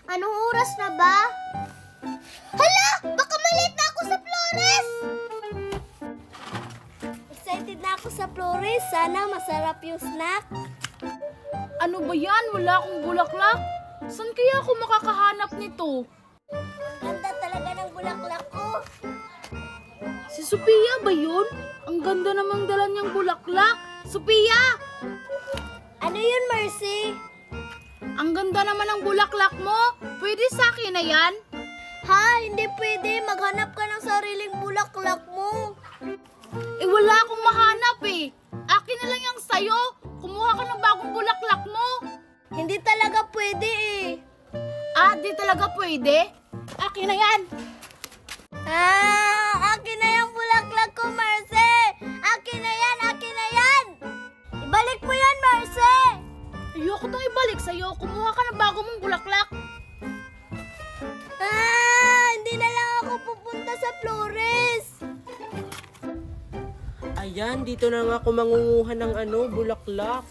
Anong oras na ba? Hala! Baka malate na ako sa Flores! Excited na ako sa Flores. Sana masarap yung snack. Ano ba yan? Wala akong bulaklak. Saan kaya ako makakahanap nito? Ganda talaga ng bulaklak ko. Si Sophia ba yun? Ang ganda namang dala niyang bulaklak. Sophia! Ano yun, Mercy? Ang ganda naman ng bulaklak mo. Pwede sa akin na yan? Ha? Hindi pwede. Maghanap ka ng sariling bulaklak mo. Eh wala akong mahanap eh. Akin na lang yung sayo. Kumuha ka ng bagong bulaklak mo. Hindi talaga pwede eh. Ah, di talaga pwede? Akin na yan. Akin na yung bulaklak ko, Mercy. Akin na yan, akin na yan. Ibalik mo yan, Mercy. Ayoko tong ibalik sa'yo. Kumuha ka ng bago mong bulaklak. Hindi na lang ako pupunta sa Flores. Ayan, dito na nga ako mangunguha ng bulaklak.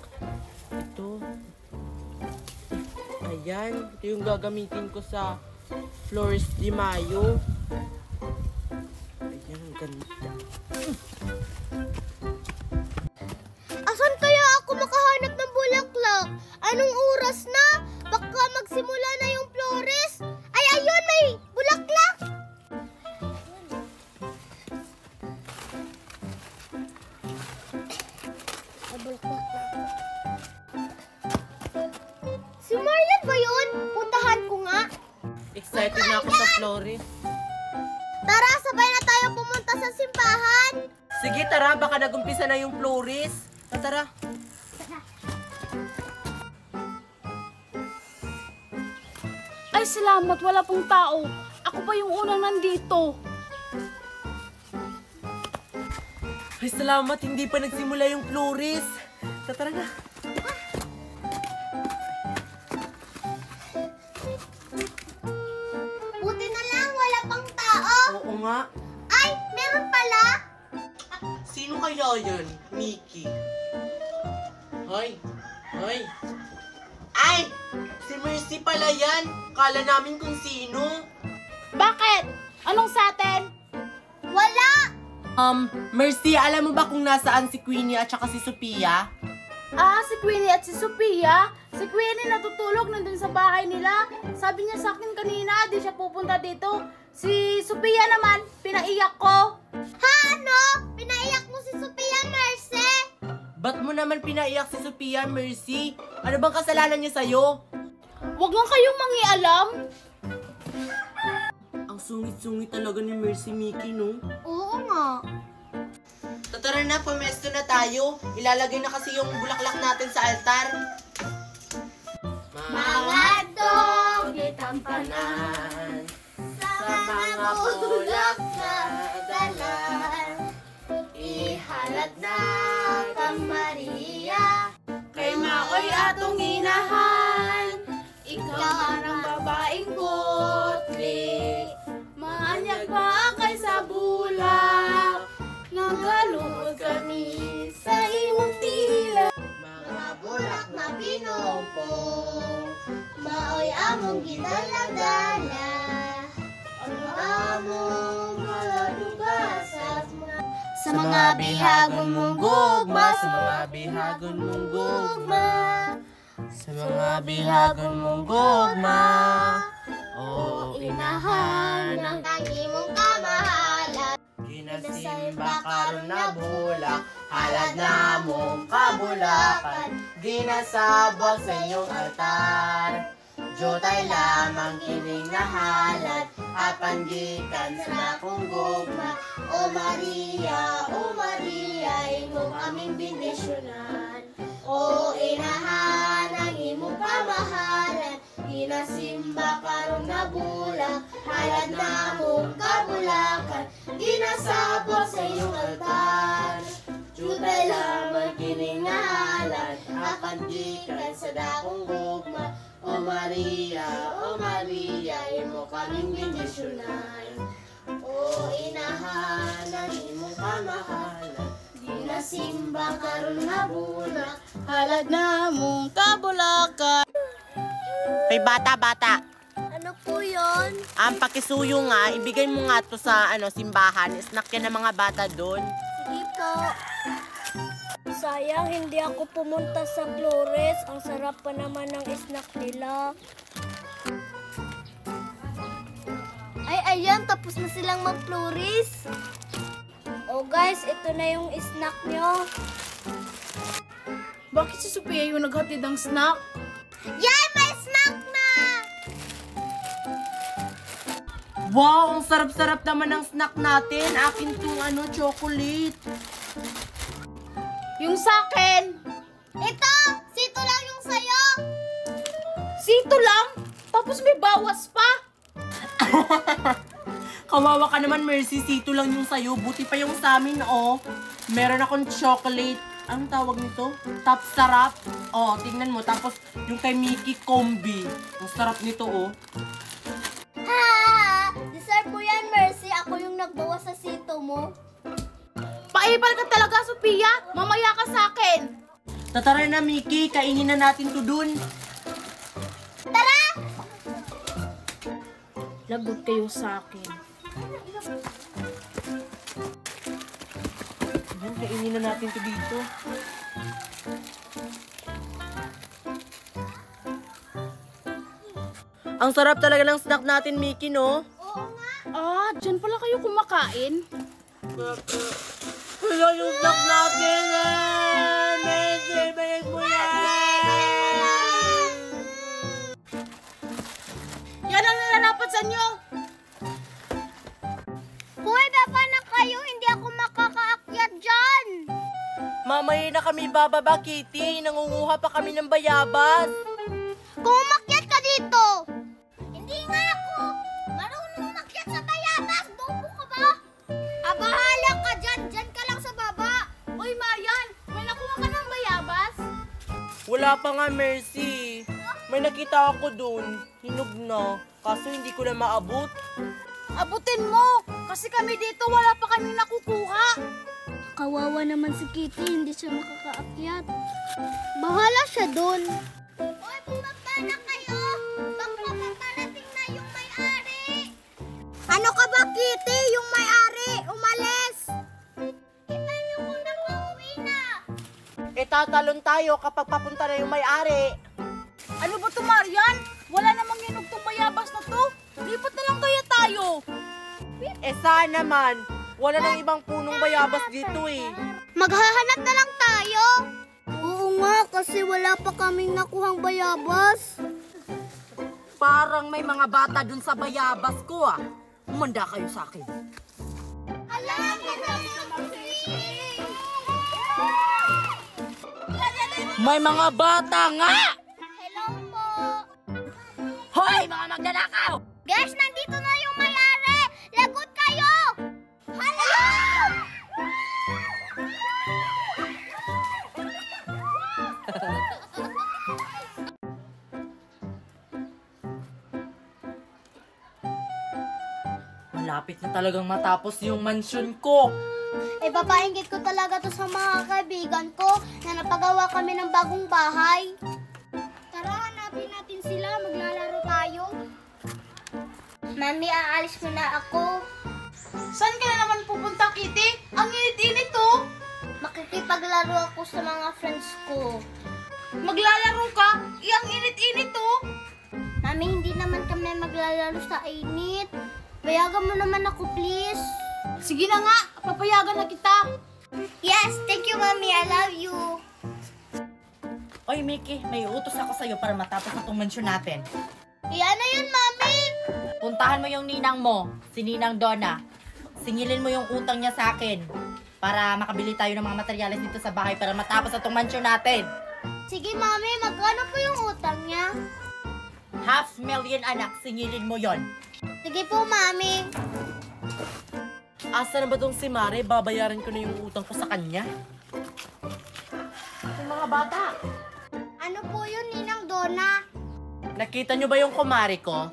Ito. Ayan, ito yung gagamitin ko sa Flores de Mayo. Ayan, ang ganda. Asan kaya ako makahanap ng bulaklak? Anong oras na? Baka magsimula na yung Flores. Ay, ayun, may bulaklak. Si Marian ba yun? Puntahan ko nga. Excited na ako sa Flores. Tara, sabay na tayo pumunta sa simbahan. Sige, tara, baka nagumpisa na yung Flores. Tara. Ay, salamat. Wala pong tao. Ako pa yung unang nandito. Ay, salamat, hindi pa nagsimula yung Flores. Tara na. Buti na lang, wala pang tao. Oo nga. Ay, meron pala. Sino kaya yan, Mickey? Hoy! Ay! Si Mercy pala yan! Kala namin kung sino. Bakit? Anong sa atin? Wala. Mercy, alam mo ba kung nasaan si Queenie at saka si Sophia? Ah, si Queenie at si Sophia. Si Queenie natutulog nandun sa bahay nila. Sabi niya sa akin kanina, di siya pupunta dito. Si Sophia naman, pinaiyak ko. Ha, ano? Pinaiyak mo si Sophia, Mercy? Ba't mo naman pinaiyak si Sophia, Mercy? Ano bang kasalanan niya sa'yo? Huwag lang kayong mangialam. Ang sungit-sungit talaga ni Mercy, Mickey, no? Oo nga. Tara na, pumesto na tayo. Ilalagay na kasi yung bulaklak natin sa altar. Mga dog, itampanan sa mga bulak na dala. Ihalad na Kang Maria, Kay Makoy atong inahan. Ikaw ang babaeng putli. Maanyag pa kay sa bulak. Nagalungod kami sa imong tila. mga bulak na pinumpong, maoy among gidala-dala. Ang among maladugasas sa mga bihagon mong gugma, sa mga bihagon mong gugma, sa mga bihagon mong gugma. O inahan ng tangi mong kamahalan. Ginasimba karon na bulak, halad na mong kabulakan. Ginasabot sa inyong altar, Diyotay lamang kining nahalad, apan gikan sa akong gugma. O Maria, imong aming bendisyonan. O inahan ang imong kamahalan, ginasimba karon na bulak, halad na mong kabulakan. Ginasabot sa iyong altar, Diyotay lamang kining nahalad, apan gikan sa dakong gugma. O Maria, imo kaming bendisyonan. O inahan ang imong kamahalan, ginasimba karon na bulak, Halad na mong kabulakan. Hoy, bata! po yun? Ang pakisuyo nga, ibigay mo nga to sa simbahan. Snack yan ng mga bata doon. Sige po. Sayang, hindi ako pumunta sa Flores. Ang sarap pa naman ng snack nila. Ay, ayan. Tapos na silang mag-Flores. Oh guys, ito na yung snack nyo. Bakit si Sophia yung naghatid ng snack? Yan! May snack na! Wow, ang sarap-sarap naman ng snack natin. Akin tong chocolate. Yung sakin! Ito! Sito lang yung sayo! Sito lang? Tapos may bawas pa? Kawawa ka naman, Mercy. Sito lang yung sayo. Buti pa yung sa amin, oh. Meron akong chocolate. Anong tawag nito? Top sarap. Oh, tingnan mo. Tapos yung kay Mickey Combi. Ang sarap nito, oh. Ha! Deserve mo yan, Mercy. Ako yung nagbawas sa sito mo. Paipal ka talaga, Sophia. Mamaya ka sa akin. Tatara na, Mickey. Kainin na natin to dun. Tara! Lagot kayo sa akin. Ayan, kainin na natin to dito. Ang sarap talaga ng snack natin, Mickey, no? Oo nga. Ah, dyan pala kayo kumakain. Wala yung snack natin, Mercy, bayag mo yan! Yan ang nalalapat sa inyo. Hoy, baba na kayo. Hindi ako makakaakyat dyan. Mamaya na kami bababa, Kitty. Nangunguha pa kami ng bayabas. Kung umakyat ka dito. Hindi nga ako. Marunong umakyat sa bayabas. Bobo ka ba? Bahala ka dyan. Dyan ka lang sa baba. Uy, Mayan, may nakuha ka ng bayabas? Wala pa nga, Mercy. May nakita ako dun. Hinog na. Kaso hindi ko na maabot. Abutin mo, kasi kami dito wala pa kami nakukuha. Kawawa naman si Kitty. Hindi siya makakaakyat. Bahala siya dun. Hoy, bumaba na kayo. Baka paparating na yung may-ari. Ano ka ba, Kitty? Yung may-ari. Umalis. Kita niyo kung nakauwi na. Tatalon tayo kapag papunta na yung may-ari. Ano ba to, Marian? Wala namang hinog tong bayabas na to. Lipat na lang kaya tayo. Sana naman. Wala nang ibang punong bayabas dito eh. Maghahanap na lang tayo. Oo nga, kasi wala pa kaming nakuhang bayabas. Parang may mga bata dun sa bayabas ko ah. Umanda kayo sa akin. Alam mo na, May mga bata nga! hello po. Hoy, mga magnanakaw! Guys, nandito na yung may-ari. Lagot kayo. Hello! Malapit na talagang matapos yung mansyon ko. Papainggit ko talaga to sa mga kaibigan ko na napagawa kami ng bagong bahay. Tara, hanapin natin sila. Maglalaro tayo. Mami, aalis mo na ako. Saan ka na naman pupunta, Kitty? Ang init-init to. Makikipaglaro ako sa mga friends ko. Maglalaro ka? Ang init-init to. Mami, hindi naman kami maglalaro sa init. Payagan mo naman ako, please. Sige na nga, papayagan na kita. Yes, thank you, Mami. I love you. Oy, Mickey, may utos ako sa'yo para matapos na itong mansyon natin. Yan na yun, Mami. Puntahan mo yung ninang mo, si Ninang Donna. Singilin mo yung utang niya sa akin para makabili tayo ng mga materyales dito sa bahay para matapos na itong mansyon natin. Sige, Mami. Magkano po yung utang niya? 500,000 anak, singilin mo yon. Sige po, Mami. Asa na ba tong si Mare? Babayaran ko na yung utang ko sa kanya. Yung mga bata. Ano po yun, Ninang Donna? Nakita nyo ba yung kumari ko?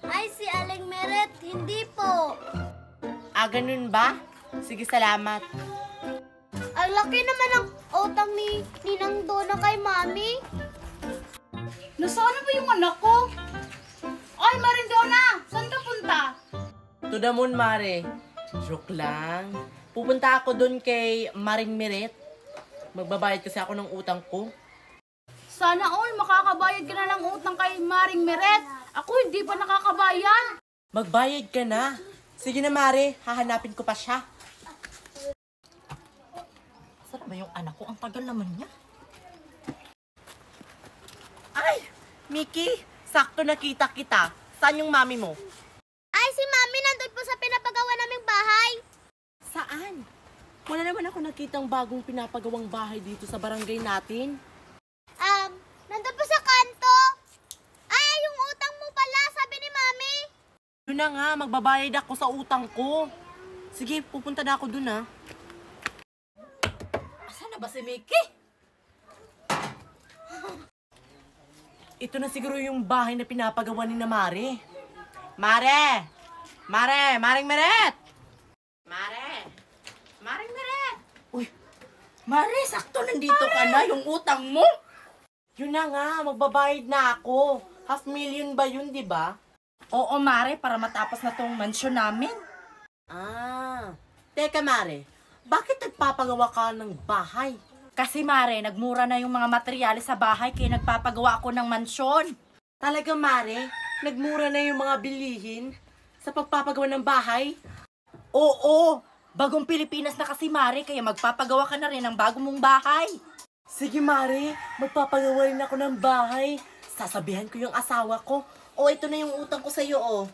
Ay, si Aling Meret. Hindi po. Ganun ba? Sige, salamat. Ang laki naman ng utang ni Ninang Donna kay Mami. Nasaan na ba yung anak ko? Ay, Marinda To the moon, Mare. Joke lang. Pupunta ako dun kay Maring Miret. Magbabayad kasi ako ng utang ko. Sana all makakabayad ka na ng utang kay Maring Meret. Ako hindi pa nakakabayad. Magbayad ka na. Sige na, Mare. Hahanapin ko pa siya. Saan ba yung anak ko? Ang tagal naman niya. Ay! Mickey, sakto nakita kita. Saan yung mami mo? Ay, si Mami nandun po sa pinapagawa naming bahay. Saan? Wala naman ako nakitang bagong pinapagawang bahay dito sa barangay natin. Nandun po sa kanto. Ay, yung utang mo pala, sabi ni Mami. Yun na nga, magbabayad ako sa utang ko. Sige, pupunta na ako dun, ha. Asan na ba si Mickey? Ito na siguro yung bahay na pinapagawa ni na Mare. Mare! Mare! Maring Meret! Mare! Maring Meret! Uy, Mare, sakto nandito ka na. Yung utang mo. Yun na nga, magbabayad na ako. 500,000 ba yun, di ba? Oo, Mare, para matapos na tong mansyon namin. Ah, teka Mare, bakit nagpapagawa ka ng bahay? Kasi, Mare, nagmura na yung mga materyales sa bahay kaya nagpapagawa ako ng mansyon. Talaga Mare, nagmura na yung mga bilihin sa pagpapagawa ng bahay? Oo, bagong Pilipinas na kasi, Mare, kaya magpapagawa ka na rin ng bagong mong bahay. Sige Mare, magpapagawa rin ako ng bahay. Sasabihan ko yung asawa ko. O, ito na yung utang ko sa'yo, oh.